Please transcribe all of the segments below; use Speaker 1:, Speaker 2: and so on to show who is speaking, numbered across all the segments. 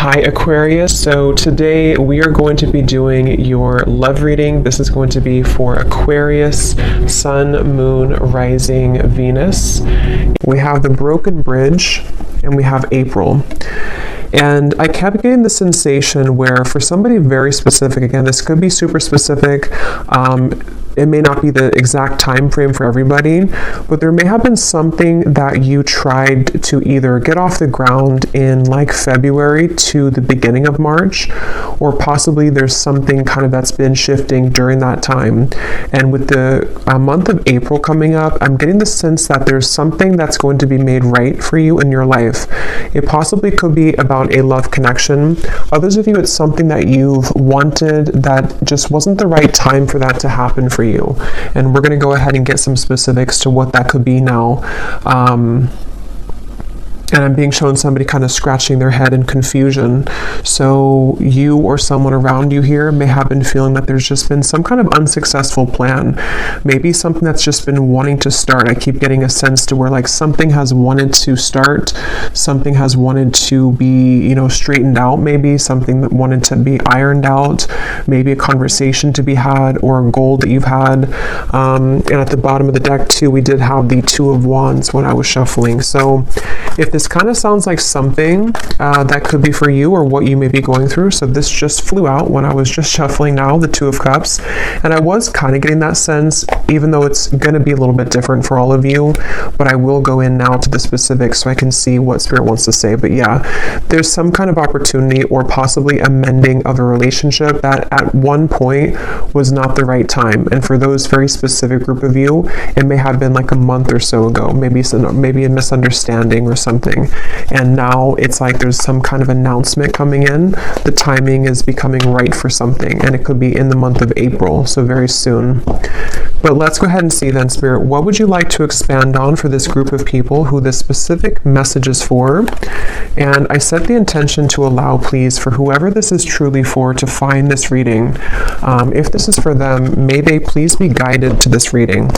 Speaker 1: Hi Aquarius, so today we are going to be doing your love reading. This is going to be for Aquarius, Sun, Moon, Rising, Venus. We have the Broken Bridge and we have April. And I kept getting the sensation where for somebody very specific, again, this could be super specific, it may not be the exact time frame for everybody, but there may have been something that you tried to either get off the ground in like February to the beginning of March, or possibly there's something kind of that's been shifting during that time. And with the month of April coming up, I'm getting the sense that there's something that's going to be made right for you in your life. It possibly could be about a love connection. Others of you, it's something that you've wanted that just wasn't the right time for that to happen for you. And we're going to go ahead and get some specifics to what that could be now. And I'm being shown somebody kind of scratching their head in confusion. So you or someone around you here may have been feeling that there's just been some kind of unsuccessful plan. Maybe something that's just been wanting to start. I keep getting a sense to where like something has wanted to start, something has wanted to be, straightened out, maybe something that wanted to be ironed out, maybe a conversation to be had or a goal that you've had. And at the bottom of the deck too, we did have the Two of Wands when I was shuffling. So if this kind of sounds like something that could be for you or what you may be going through. So this just flew out when I was just shuffling now, the Two of Cups. And I was kind of getting that sense, even though it's going to be a little bit different for all of you, but I will go in now to the specifics so I can see what Spirit wants to say. But yeah, there's some kind of opportunity or possibly a mending of a relationship that at one point was not the right time. And for those very specific group of you, it may have been like a month or so ago, maybe a misunderstanding or something. And now it's like there's some kind of announcement coming in. The timing is becoming right for something, and it could be in the month of April, so very soon. But let's go ahead and see then, Spirit, what would you like to expand on for this group of people who this specific message is for? And I set the intention to allow, please, for whoever this is truly for to find this reading. If this is for them, may they please be guided to this reading.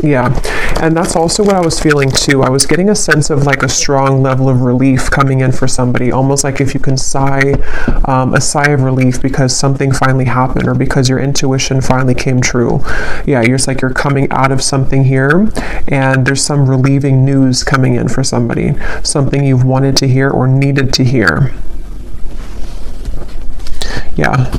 Speaker 1: Yeah, and that's also what I was feeling too. I was getting a sense of like a strong level of relief coming in for somebody, almost like if you can sigh a sigh of relief because something finally happened or because your intuition finally came true. Yeah, it's like you're coming out of something here and there's some relieving news coming in for somebody, something you've wanted to hear or needed to hear. Yeah.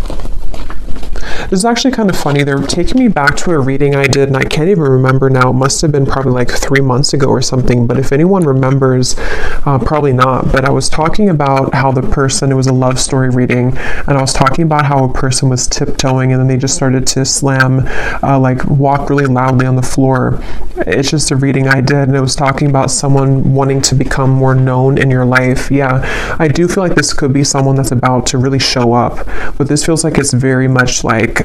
Speaker 1: This is actually kind of funny. They're taking me back to a reading I did, and I can't even remember now. It must have been probably like 3 months ago or something, but if anyone remembers, probably not. But I was talking about how the person, it was a love story reading, and I was talking about how a person was tiptoeing, and then they just started to slam, walk really loudly on the floor. It's just a reading I did, and it was talking about someone wanting to become more known in your life. Yeah, I do feel like this could be someone that's about to really show up, but this feels like it's very much like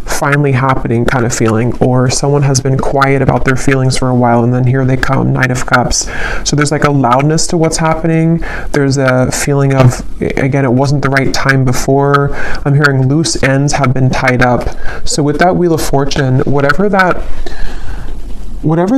Speaker 1: finally happening kind of feeling, or someone has been quiet about their feelings for a while and then here they come, Knight of Cups. So there's like a loudness to what's happening. There's a feeling of, again, it wasn't the right time before. I'm hearing loose ends have been tied up. So with that Wheel of Fortune, whatever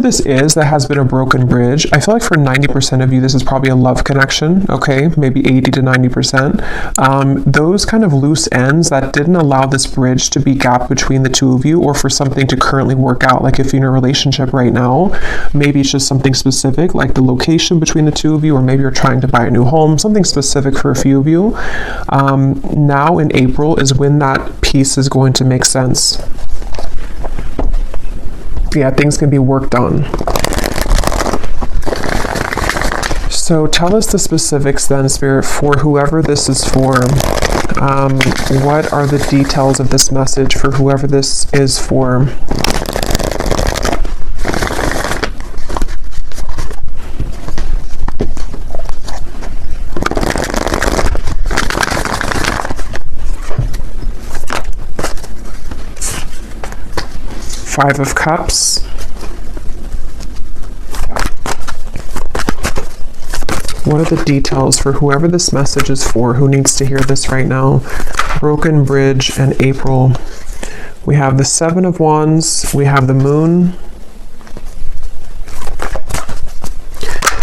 Speaker 1: this is that has been a broken bridge, I feel like for 90% of you, this is probably a love connection, okay? Maybe 80 to 90%. Those kind of loose ends that didn't allow this bridge to be gapped between the two of you, or for something to currently work out. Like if you're in a relationship right now, maybe it's just something specific, like the location between the two of you, or maybe you're trying to buy a new home, something specific for a few of you. Now in April is when that piece is going to make sense. Yeah, things can be worked on. So tell us the specifics then, Spirit, for whoever this is for. What are the details of this message for whoever this is for? Five of Cups. What are the details for whoever this message is for, who needs to hear this right now? Broken Bridge and April. We have the Seven of Wands. We have the Moon.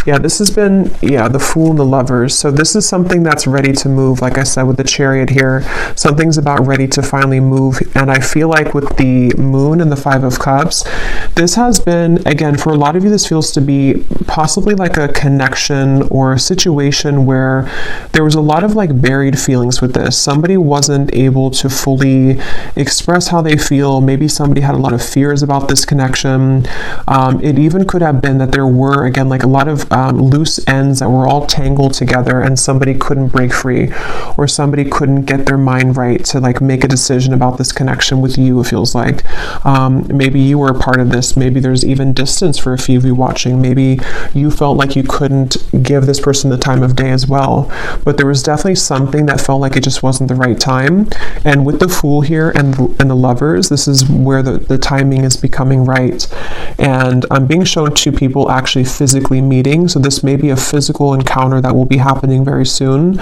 Speaker 1: Yeah, this has been, yeah, the Fool and the Lovers. So this is something that's ready to move. Like I said, with the Chariot here, something's about ready to finally move. And I feel like with the Moon and the Five of Cups, this has been, again, for a lot of you, this feels to be possibly like a connection or a situation where there was a lot of like buried feelings with this. Somebody wasn't able to fully express how they feel. Maybe somebody had a lot of fears about this connection. It even could have been that there were, again, like a lot of loose ends that were all tangled together and somebody couldn't break free, or somebody couldn't get their mind right to like make a decision about this connection with you, it feels like. Maybe you were a part of this. Maybe there's even distance for a few of you watching. Maybe you felt like you couldn't give this person the time of day as well. But there was definitely something that felt like it just wasn't the right time. And with the Fool here and the Lovers, this is where the timing is becoming right. And I'm being shown two people actually physically meeting. So this may be a physical encounter that will be happening very soon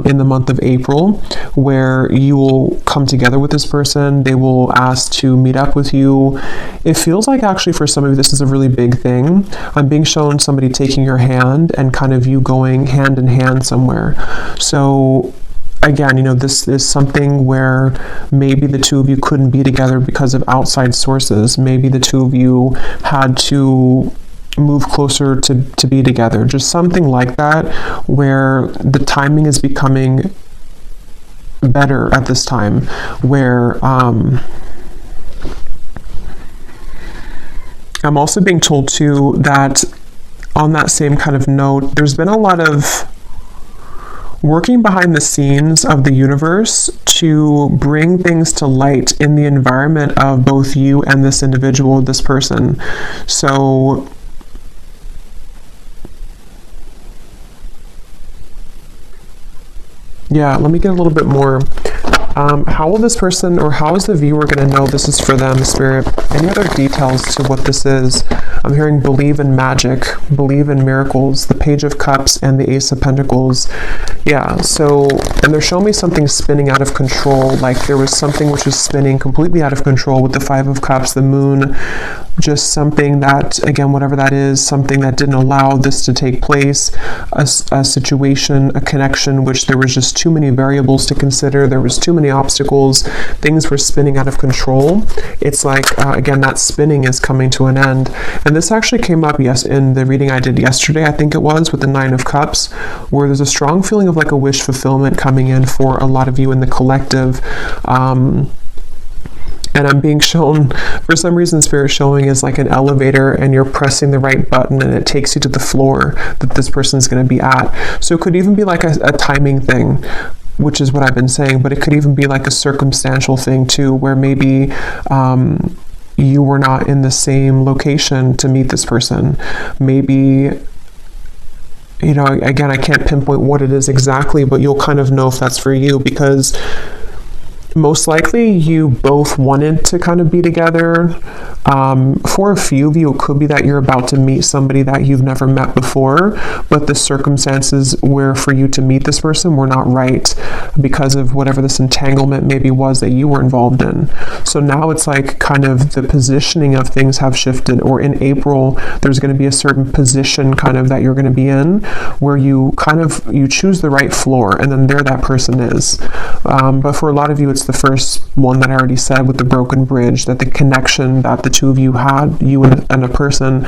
Speaker 1: in the month of April, where you will come together with this person. They will ask to meet up with you. It feels like actually for some of you, this is a really big thing. I'm being shown somebody taking your hand and kind of you going hand in hand somewhere. So again, you know, this is something where maybe the two of you couldn't be together because of outside sources. Maybe the two of you had to move closer to be together. Just something like that, where the timing is becoming better at this time, where I'm also being told too that on that same kind of note, there's been a lot of working behind the scenes of the universe to bring things to light in the environment of both you and this individual, this person. So yeah, let me get a little bit more. How will this person, or how is the viewer going to know this is for them, Spirit? Any other details to what this is? I'm hearing believe in magic, believe in miracles, the Page of Cups and the Ace of Pentacles. Yeah, so, and they're showing me something spinning out of control, like there was something which was spinning completely out of control with the Five of Cups, the Moon, just something that, again, whatever that is, something that didn't allow this to take place, a situation, a connection, which there was just too many variables to consider, there was too many obstacles, things were spinning out of control. It's like, again, that spinning is coming to an end. And this actually came up, yes, in the reading I did yesterday, I think it was, with the Nine of Cups, where there's a strong feeling of like a wish fulfillment coming in for a lot of you in the collective. And I'm being shown, for some reason, Spirit showing is like an elevator and you're pressing the right button and it takes you to the floor that this person is going to be at. So it could even be like a timing thing, which is what I've been saying, but it could even be like a circumstantial thing too, where maybe you were not in the same location to meet this person. Maybe, you know, again, I can't pinpoint what it is exactly, but you'll kind of know if that's for you, because most likely you both wanted to kind of be together. For a few of you, it could be that you're about to meet somebody that you've never met before, but the circumstances where for you to meet this person were not right because of whatever this entanglement maybe was that you were involved in. So now it's like kind of the positioning of things have shifted, or in April, there's going to be a certain position kind of that you're going to be in where you kind of, you choose the right floor and then there that person is. But for a lot of you, it's the first one that I already said with the broken bridge, that the connection that the two of you had, you and a person,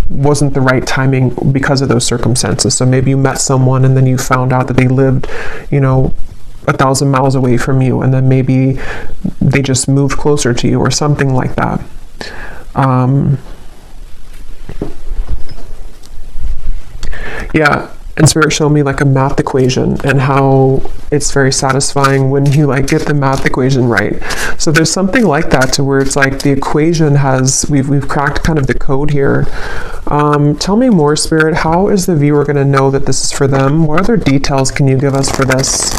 Speaker 1: wasn't the right timing because of those circumstances. So maybe you met someone and then you found out that they lived, you know, 1,000 miles away from you, and then maybe they just moved closer to you or something like that. Yeah. And Spirit showed me like a math equation and how it's very satisfying when you like get the math equation right. So there's something like that to where it's like the equation has, we've cracked kind of the code here. Tell me more, Spirit. How is the viewer going to know that this is for them? What other details can you give us for this?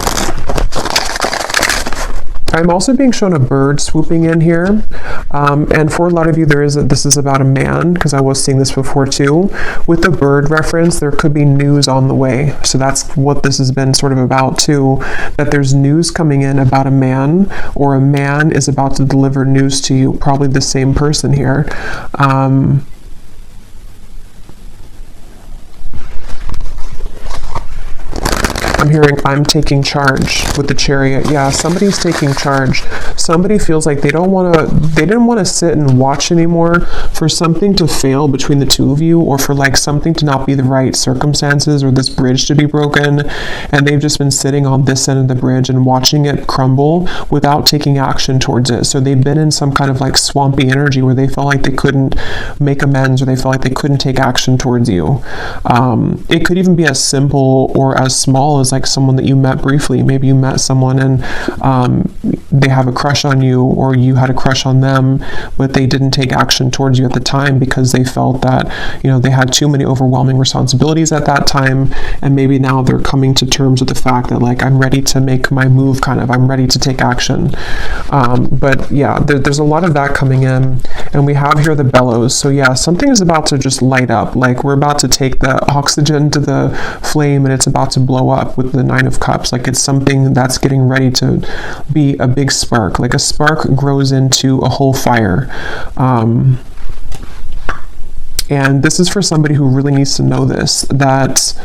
Speaker 1: I'm also being shown a bird swooping in here. And for a lot of you, this is about a man, because I was seeing this before too. With the bird reference, there could be news on the way. So that's what this has been sort of about too, that there's news coming in about a man, or a man is about to deliver news to you, probably the same person here. I'm hearing I'm taking charge with the Chariot. Yeah, somebody's taking charge. Somebody feels like they didn't want to sit and watch anymore for something to fail between the two of you, or for like something to not be the right circumstances, or this bridge to be broken, and they've just been sitting on this end of the bridge and watching it crumble without taking action towards it. So they've been in some kind of like swampy energy where they felt like they couldn't make amends, or they felt like they couldn't take action towards you. It could even be as simple or as small as like someone that you met briefly. Maybe you met someone and they have a crush on you, or you had a crush on them, but they didn't take action towards you at the time because they felt that, you know, they had too many overwhelming responsibilities at that time, and maybe now they're coming to terms with the fact that like, I'm ready to make my move, kind of, I'm ready to take action. But yeah, there's a lot of that coming in, and we have here the bellows. So yeah, something is about to just light up. Like, we're about to take the oxygen to the flame, and it's about to blow up with the Nine of Cups. Like, it's something that's getting ready to be a big spark. Like a spark grows into a whole fire. And this is for somebody who really needs to know this, that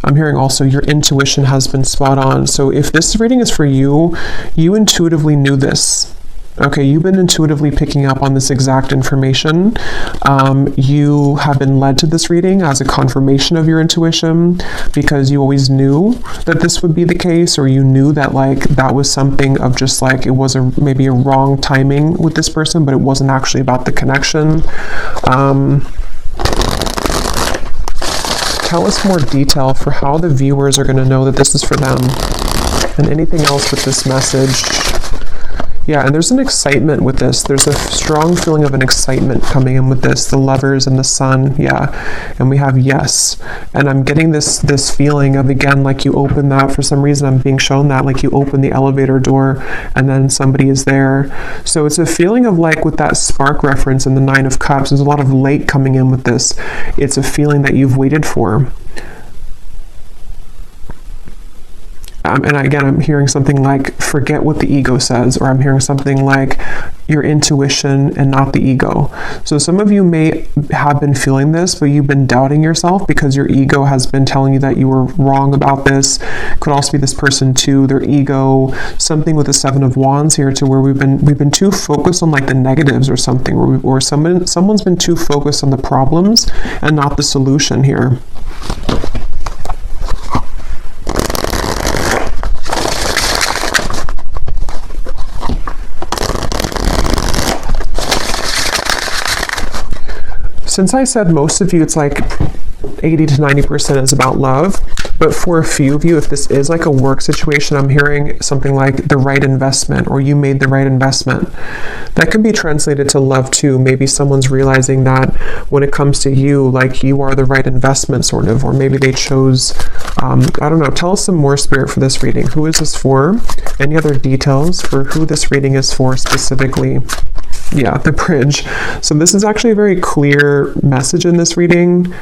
Speaker 1: I'm hearing also your intuition has been spot on. So if this reading is for you, you intuitively knew this. Okay, you've been intuitively picking up on this exact information. You have been led to this reading as a confirmation of your intuition, because you always knew that this would be the case, or you knew that like that was something of just like, it was maybe a wrong timing with this person, but it wasn't actually about the connection. Tell us more detail for how the viewers are going to know that this is for them, and anything else with this message. Yeah, and there's an excitement with this. There's a strong feeling of an excitement coming in with this. The Lovers and the Sun, yeah. And we have yes. And I'm getting this feeling of, again, like you open that, for some reason I'm being shown that, like you open the elevator door and then somebody is there. So it's a feeling of like, with that spark reference in the Nine of Cups, there's a lot of light coming in with this. It's a feeling that you've waited for. And again, I'm hearing something like, forget what the ego says, or I'm hearing something like your intuition and not the ego. So some of you may have been feeling this, but you've been doubting yourself because your ego has been telling you that you were wrong about this. Could also be this person too, their ego, something with the Seven of Wands here, to where we've been too focused on like the negatives or something, or someone's been too focused on the problems and not the solution here. Since I said most of you, it's like 80 to 90% is about love, but for a few of you, if this is like a work situation, I'm hearing something like the right investment, or you made the right investment. That can be translated to love too. Maybe someone's realizing that when it comes to you, like you are the right investment, sort of, or maybe they chose, I don't know. Tell us some more, Spirit, for this reading. Who is this for? Any other details for who this reading is for specifically? Yeah, the bridge. So this is actually a very clear message in this reading.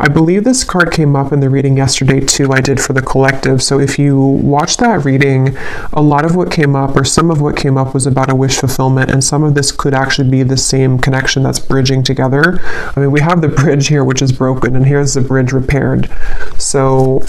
Speaker 1: I believe this card came up in the reading yesterday too, I did for the collective. So if you watch that reading, a lot of what came up, or some of what came up, was about a wish fulfillment, and some of this could actually be the same connection that's bridging together. I mean, we have the bridge here, which is broken, and here's the bridge repaired. So,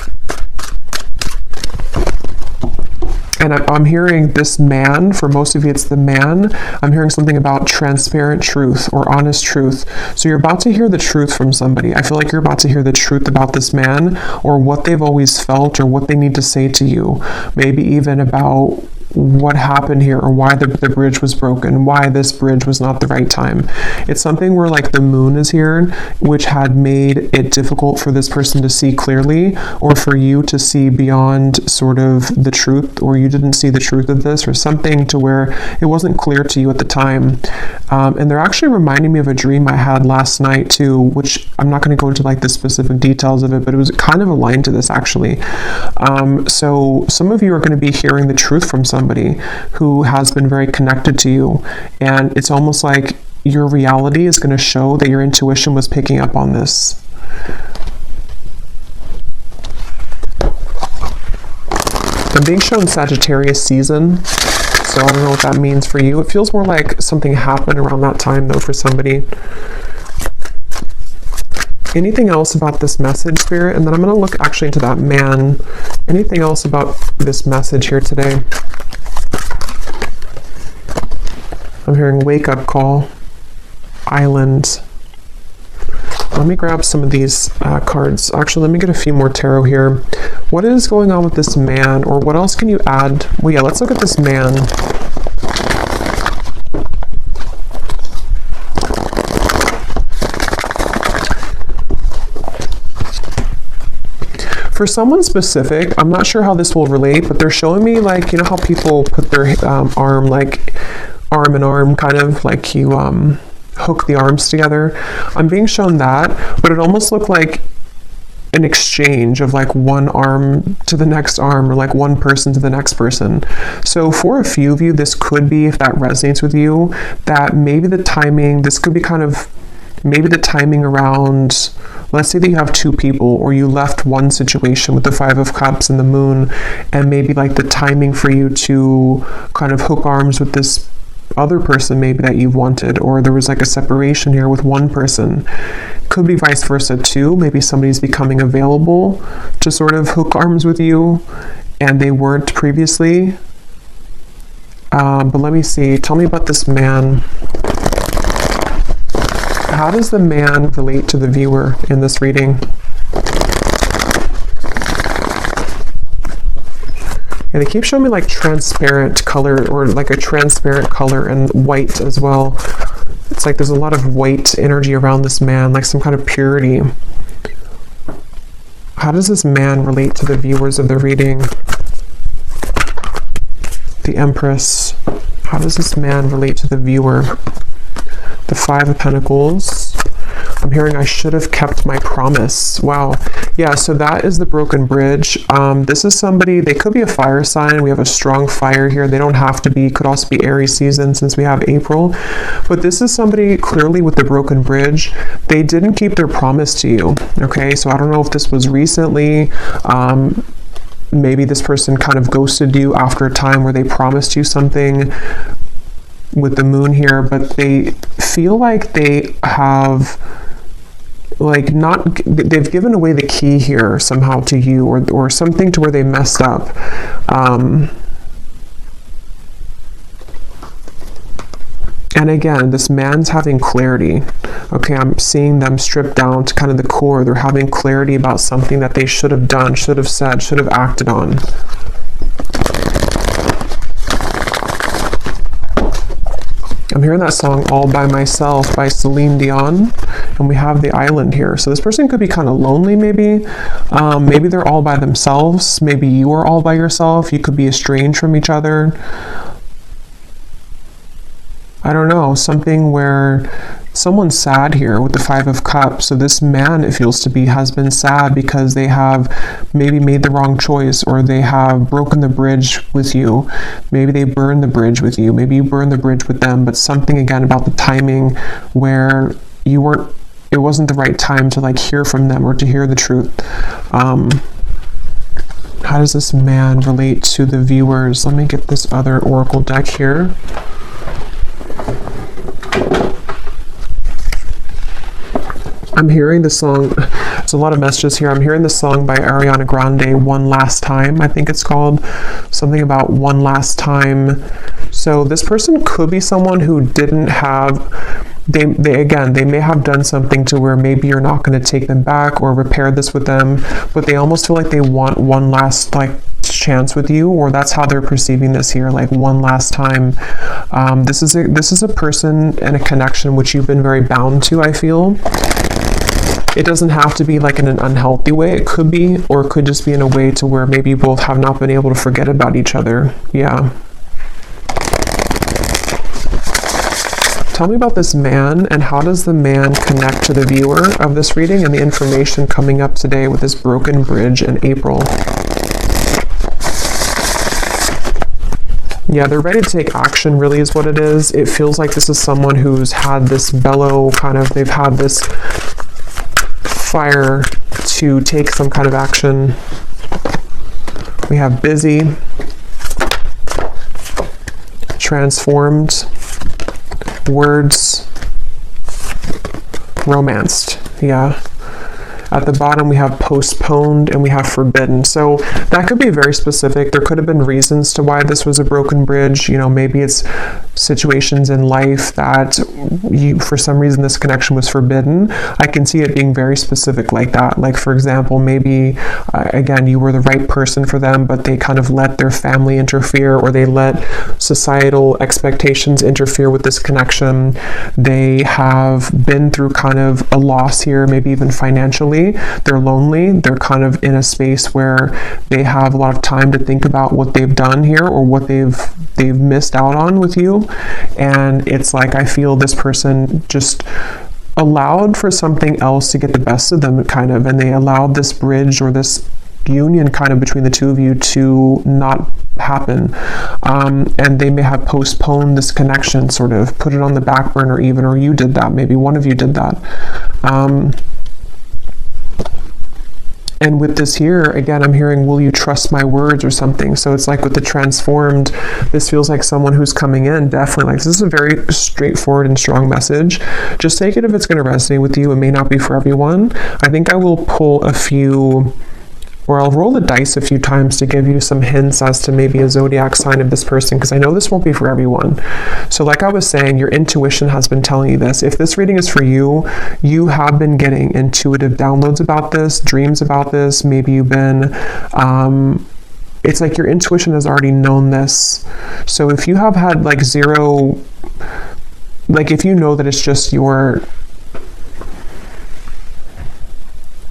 Speaker 1: and I'm hearing this man, for most of you it's the man. I'm hearing something about transparent truth or honest truth. So you're about to hear the truth from somebody. I feel like you're about to hear the truth about this man, or what they've always felt, or what they need to say to you. Maybe even about what happened here, or why the bridge was broken, why this bridge was not the right time. It's something where like the moon is here, which had made it difficult for this person to see clearly, or for you to see beyond sort of the truth, or you didn't see the truth of this, or something to where it wasn't clear to you at the time. And they're actually reminding me of a dream I had last night too, which I'm not going to go into like the specific details of it, but it was kind of aligned to this actually. So some of you are going to be hearing the truth from somebody who has been very connected to you, and it's almost like your reality is going to show that your intuition was picking up on this. I'm being shown Sagittarius season, so I don't know what that means for you. It feels more like something happened around that time though for somebody. Anything else about this message, Spirit? And then I'm going to look actually into that man. Anything else about this message here today? I'm hearing wake up call, island. Let me grab some of these cards. Actually, let me get a few more tarot here. What is going on with this man, or what else can you add? Well, yeah, let's look at this man. For someone specific, I'm not sure how this will relate, but they're showing me, like, you know how people put their arm, like arm in arm, kind of like you hook the arms together. I'm being shown that, but it almost looked like an exchange of like one arm to the next arm, or like one person to the next person. So for a few of you, this could be, if that resonates with you, that maybe the timing, this could be kind of maybe the timing around, let's say that you have two people, or you left one situation with the Five of Cups and the Moon, and maybe like the timing for you to kind of hook arms with this other person maybe that you've wanted, or there was like a separation here with one person. Could be vice versa too. Maybe somebody's becoming available to sort of hook arms with you and they weren't previously. But let me see. Tell me about this man. How does the man relate to the viewer in this reading? Yeah, they keep showing me like transparent color, or like a transparent color, and white as well. It's like there's a lot of white energy around this man, like some kind of purity. How does this man relate to the viewers of the reading? The Empress. How does this man relate to the viewer? The Five of Pentacles. I'm hearing I should have kept my promise. Wow. Yeah, so that is the broken bridge. This is somebody, they could be a fire sign. We have a strong fire here. They don't have to be, could also be Aries season since we have April. But this is somebody clearly with the broken bridge. They didn't keep their promise to you. Okay, so I don't know if this was recently. Maybe this person kind of ghosted you after a time where they promised you something with the Moon here, but they feel like they have like they've given away the key here somehow to you, or something to where they messed up. And again, this man's having clarity. Okay, I'm seeing them stripped down to kind of the core. They're having clarity about something that they should have done, should have said, should have acted on. I'm hearing that song All By Myself by Celine Dion, and we have the island here. So this person could be kind of lonely maybe. Maybe they're all by themselves. Maybe you are all by yourself. You could be estranged from each other. I don't know, something where someone's sad here with the Five of Cups. So this man, it feels to be, has been sad because they have maybe made the wrong choice, or they have broken the bridge with you. Maybe they burned the bridge with you. Maybe you burned the bridge with them, but something again about the timing where you weren't, it wasn't the right time to like hear from them or to hear the truth. How does this man relate to the viewers? Let me get this other oracle deck here. I'm hearing the song, there's a lot of messages here. I'm hearing the song by Ariana Grande, One Last Time, I think it's called. Something about one last time. So this person could be someone who didn't have, they may have done something to where maybe you're not going to take them back or repair this with them, but they almost feel like they want one last like chance with you, or that's how they're perceiving this here, like one last time. This is a person and a connection which you've been very bound to, I feel. It doesn't have to be like in an unhealthy way. It could be, or it could just be in a way to where maybe you both have not been able to forget about each other. Yeah. Tell me about this man, and how does the man connect to the viewer of this reading and the information coming up today with this broken bridge in April? Yeah, they're ready to take action, really is what it is. It feels like this is someone who's had this bellow kind of, they've had this fire to take some kind of action. We have busy, transformed, words, romanced. Yeah. At the bottom, we have postponed and we have forbidden. So that could be very specific. There could have been reasons to why this was a broken bridge. You know, maybe it's situations in life that for some reason this connection was forbidden. I can see it being very specific like that. Like, for example, maybe again, you were the right person for them, but they kind of let their family interfere, or they let societal expectations interfere with this connection. They have been through kind of a loss here, maybe even financially. They're lonely. They're kind of in a space where they have a lot of time to think about what they've done here or what they've missed out on with you. And it's like, I feel this person just allowed for something else to get the best of them, kind of, and they allowed this bridge or this union kind of between the two of you to not happen. And they may have postponed this connection, sort of put it on the back burner even, or you did that. Maybe one of you did that. And with this here, again, I'm hearing, will you trust my words or something? So it's like with the transformed, this feels like someone who's coming in, definitely. Like, this is a very straightforward and strong message. Just take it if it's going to resonate with you. It may not be for everyone. I think I will pull a few, or I'll roll the dice a few times to give you some hints as to maybe a zodiac sign of this person, because I know this won't be for everyone. So like I was saying, your intuition has been telling you this. If this reading is for you, you have been getting intuitive downloads about this, dreams about this. Maybe you've been, it's like your intuition has already known this. So if you have had like zero, like if you know that it's just your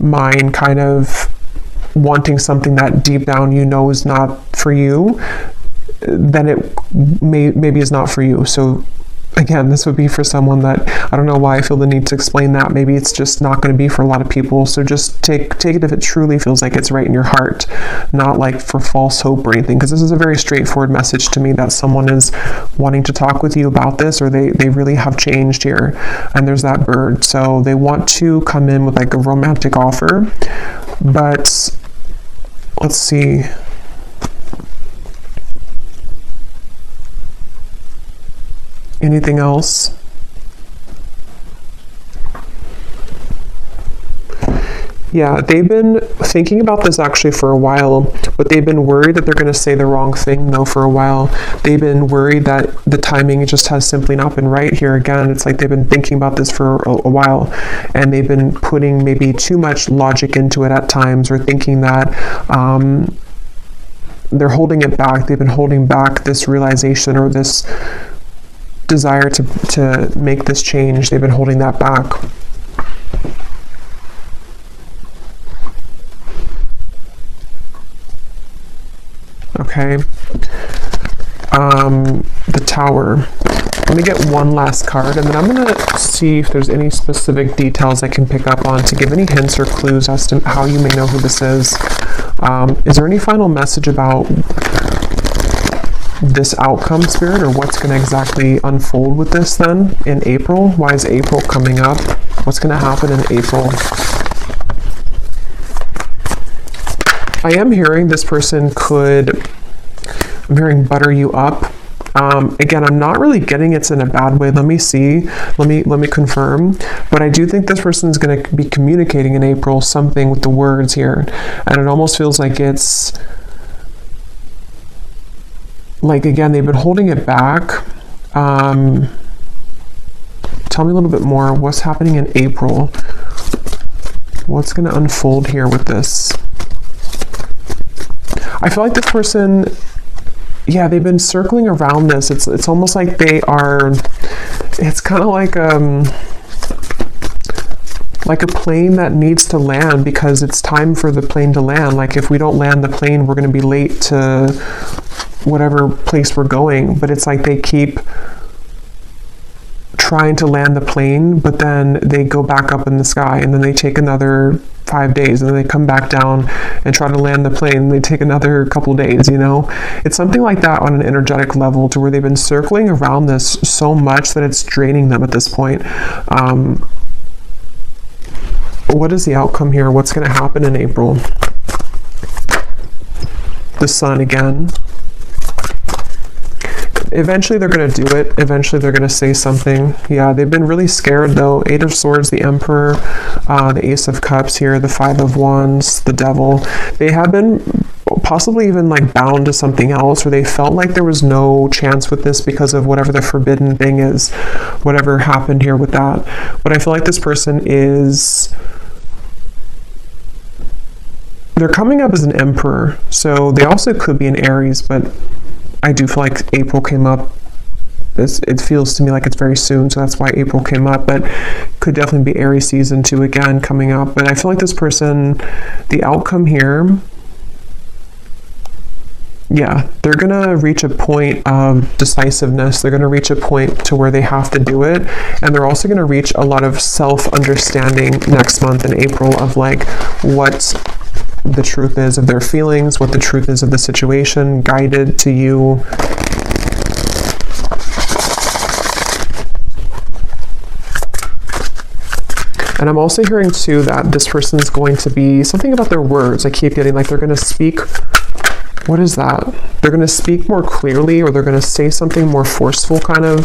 Speaker 1: mind kind of wanting something that deep down you know is not for you, then it maybe is not for you. So again, this would be for someone that, I don't know why I feel the need to explain that. Maybe it's just not going to be for a lot of people. So just take it if it truly feels like it's right in your heart, not like for false hope or anything, because this is a very straightforward message to me that someone is wanting to talk with you about this, or they really have changed here. And there's that bird. So they want to come in with like a romantic offer, but let's see. Anything else? Yeah, they've been thinking about this actually for a while, but they've been worried that they're going to say the wrong thing though for a while. They've been worried that the timing just has simply not been right here. Again, it's like they've been thinking about this for a while, and they've been putting maybe too much logic into it at times, or thinking that they're holding it back. They've been holding back this realization or this desire to make this change. They've been holding that back. Okay. The Tower. Let me get one last card, and then I'm going to see if there's any specific details I can pick up on to give any hints or clues as to how you may know who this is. Is there any final message about this outcome, Spirit, or what's going to exactly unfold with this then in April? Why is April coming up? What's going to happen in April? I am hearing this person could, I'm hearing butter you up. Again, I'm not really getting it's in a bad way. Let me see. Let me confirm. But I do think this person is going to be communicating in April something with the words here. And it almost feels like it's like, again, they've been holding it back. Tell me a little bit more. What's happening in April? What's going to unfold here with this? I feel like this person, yeah, they've been circling around this. It's almost like they are, it's kind of like a plane that needs to land because it's time for the plane to land. Like, if we don't land the plane, we're going to be late to whatever place we're going. But it's like they keep trying to land the plane, but then they go back up in the sky, and then they take another 5 days, and then they come back down and try to land the plane, and they take another couple days, you know? It's something like that on an energetic level, to where they've been circling around this so much that it's draining them at this point. What is the outcome here? What's going to happen in April? The Sun again. Eventually they're going to do it. Eventually they're going to say something. Yeah, they've been really scared though. Eight of Swords, the Emperor, the Ace of Cups here, the Five of Wands, the Devil. They have been possibly even like bound to something else, or they felt like there was no chance with this because of whatever the forbidden thing is, whatever happened here with that. But I feel like this person is... they're coming up as an Emperor, so they also could be an Aries, but I do feel like April came up. It feels to me like it's very soon, so that's why April came up, but could definitely be Aries season 2 again coming up. But I feel like this person, the outcome here, yeah, they're going to reach a point of decisiveness. They're going to reach a point to where they have to do it. And they're also going to reach a lot of self-understanding next month in April of like what the truth is of their feelings, what the truth is of the situation, guided to you. And I'm also hearing too that this person is going to be something about their words. I keep getting like they're going to speak. What is that? They're going to speak more clearly, or they're going to say something more forceful, kind of.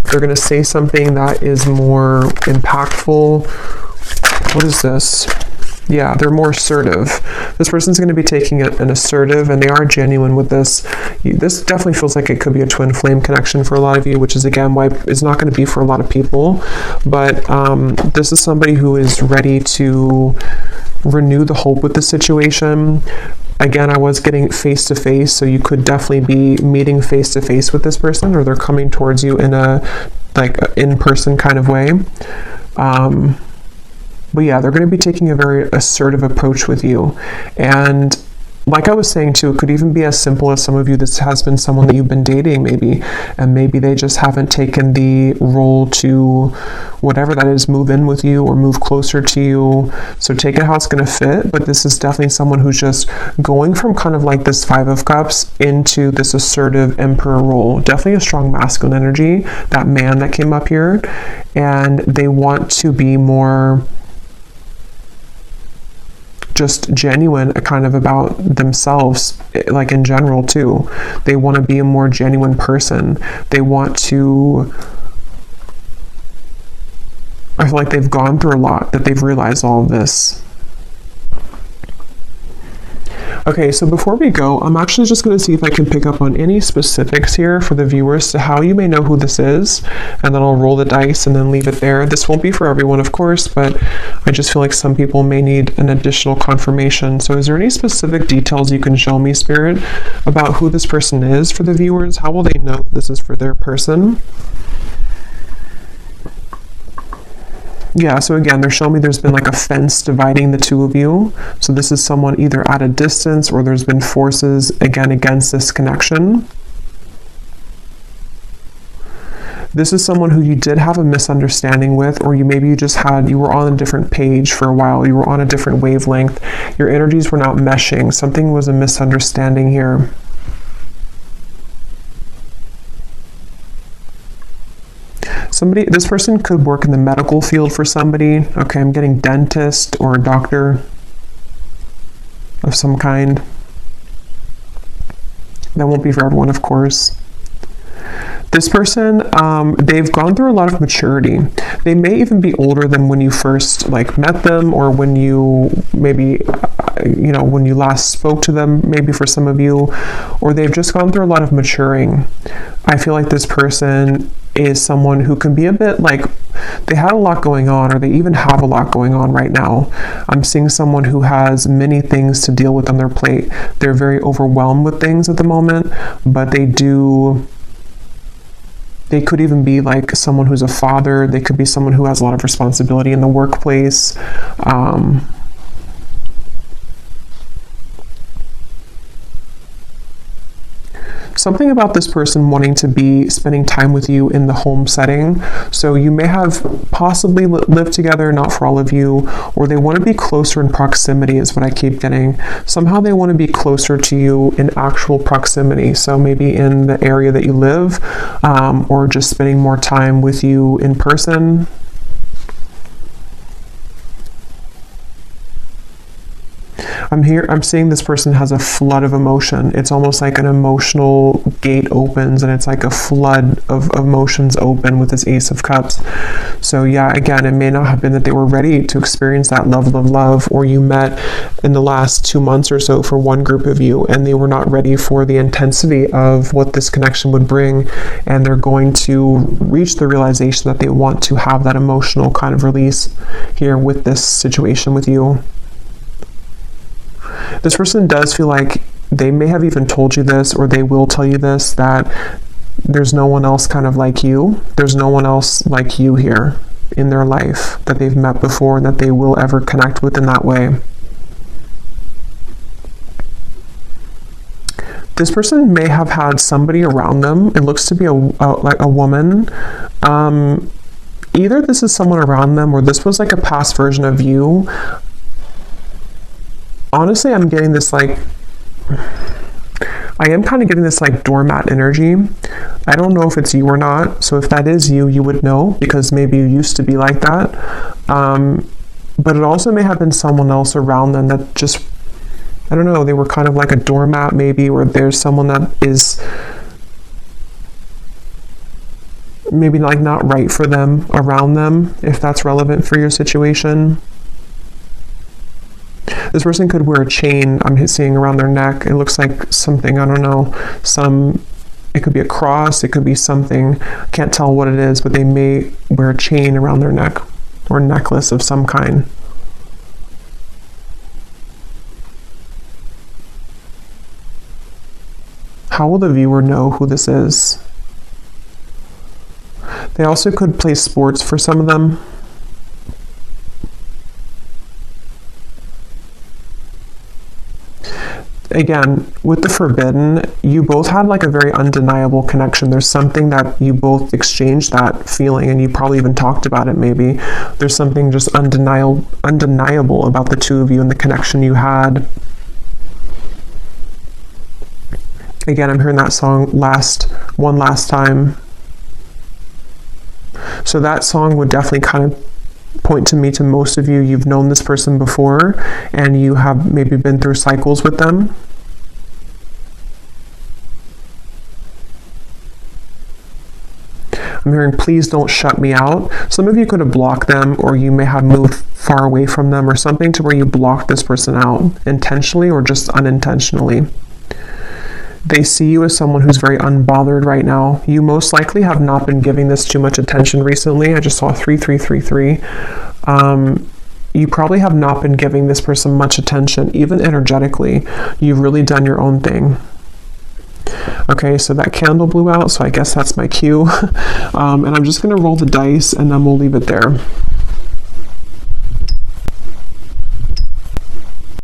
Speaker 1: They're going to say something that is more impactful. What is this? Yeah, they're more assertive. This person's going to be taking an assertive, and they are genuine with this. This definitely feels like it could be a twin flame connection for a lot of you, which is again why it's not going to be for a lot of people. But this is somebody who is ready to renew the hope with the situation. Again, I was getting face-to-face, so you could definitely be meeting face-to-face with this person, or they're coming towards you in a like in-person kind of way. But yeah, they're going to be taking a very assertive approach with you. And like I was saying too, it could even be as simple as some of you, this has been someone that you've been dating maybe, and maybe they just haven't taken the role to, whatever that is, move in with you or move closer to you. So take it how it's going to fit. But this is definitely someone who's just going from kind of like this Five of Cups into this assertive Emperor role. Definitely a strong masculine energy, that man that came up here. And they want to be more just genuine kind of about themselves, like in general too. They want to be a more genuine person. They want to, I feel like they've gone through a lot, that they've realized all of this. Okay, so before we go, I'm actually just going to see if I can pick up on any specifics here for the viewers to how you may know who this is, and then I'll roll the dice and then leave it there. This won't be for everyone, of course, but I just feel like some people may need an additional confirmation. So is there any specific details you can show me, Spirit, about who this person is for the viewers? How will they know this is for their person? Yeah, so again, they're showing me there's been like a fence dividing the two of you. So this is someone either at a distance, or there's been forces, again, against this connection. This is someone who you did have a misunderstanding with, or you were on a different page for a while. You were on a different wavelength. Your energies were not meshing. Something was a misunderstanding here. This person could work in the medical field for somebody. Okay, I'm getting dentist or a doctor of some kind. That won't be for everyone, of course. This person, they've gone through a lot of maturity. They may even be older than when you first met them, or when you maybe, when you last spoke to them, maybe for some of you, or they've just gone through a lot of maturing. I feel like this person is someone who can be a bit they had a lot going on, or they even have a lot going on right now. I'm seeing someone who has many things to deal with on their plate. They're very overwhelmed with things at the moment, but they could even be like someone who's a father. They could be someone who has a lot of responsibility in the workplace. Something about this person wanting to be spending time with you in the home setting. So you may have possibly lived together, not for all of you, or they want to be closer in proximity is what I keep getting. Somehow they want to be closer to you in actual proximity. So maybe in the area that you live, or just spending more time with you in person. I'm seeing this person has a flood of emotion. It's almost like an emotional gate opens and it's like a flood of emotions open with this Ace of Cups. So yeah, again, it may not have been that they were ready to experience that level of love, or you met in the last 2 months or so for one group of you and they were not ready for the intensity of what this connection would bring, and they're going to reach the realization that they want to have that emotional kind of release here with this situation with you. This person does feel like they may have even told you this, or they will tell you this, that there's no one else kind of like you. There's no one else like you here in their life that they've met before and that they will ever connect with in that way. This person may have had somebody around them. It looks to be like a woman. Either this is someone around them or this was like a past version of you. Honestly, I'm getting this like, I am kind of getting this like doormat energy. I don't know if it's you or not. So if that is you, you would know because maybe you used to be like that. But it also may have been someone else around them that just, I don't know, they were kind of like a doormat maybe, or there's someone that is maybe like not right for them around them, if that's relevant for your situation. This person could wear a chain, I'm seeing, around their neck. It looks like something, I don't know, it could be a cross, it could be something, I can't tell what it is, but they may wear a chain around their neck or necklace of some kind. How will the viewer know who this is? They also could play sports for some of them. Again, with the Forbidden, you both had like a very undeniable connection. There's something that you both exchanged that feeling, and you probably even talked about it maybe. There's something just undeniable about the two of you and the connection you had. Again, I'm hearing that song One Last Time. So that song would definitely kind of point to me to most of you. You've known this person before and you have maybe been through cycles with them. I'm hearing, please don't shut me out. Some of you could have blocked them, or you may have moved far away from them or something to where you blocked this person out intentionally or just unintentionally. They see you as someone who's very unbothered right now. You most likely have not been giving this too much attention recently. I just saw 3333. You probably have not been giving this person much attention, even energetically. You've really done your own thing. Okay, so that candle blew out, so I guess that's my cue. And I'm just going to roll the dice and then we'll leave it there.